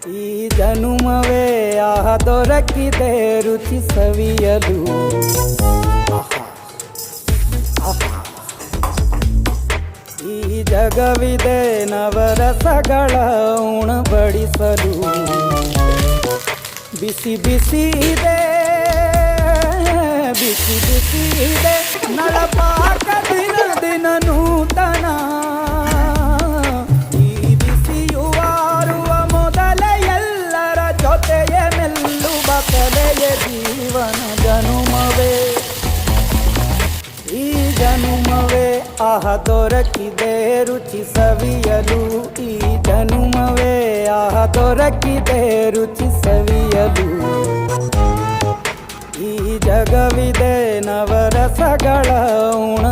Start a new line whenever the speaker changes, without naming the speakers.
ಈ ಜನುಮವೇ ಆಹ ದೊರಕಿದೆ ರುಚಿ ಸವಿಯಲು. ಈ ಜಗವಿದೆ ನವರಸಗಳ ಉಣಬಡಿಸಲು. ಬಿಸಿ ಬಿಸಿ ಇದೆ, ಬಿಸಿ ಬಿಸಿ ಇದೆ ನಳಪಾಕ ದಿನ ದಿನ ನೂತನ. ಈ ಬಿಸಿಯುವಾರುವ ಮೊದಲೇ ಎಲ್ಲರ ಜೊತೆಯ ಮೆಲ್ಲುವ ಕಲೆಯ ಜೀವನ ಜನುಮವೇ. ಈ ಜನುಮವೇ ಆಹ ದೊರಕಿದೆ ರುಚಿ ಸವಿಯಲು. ಈ ಜನುಮವೇ ಆಹ ದೊರಕಿದೆ ರುಚಿ ಸವಿಯಲು. ಈ ಜಗವಿದೆ ನವರಸಗಳ ಉಣ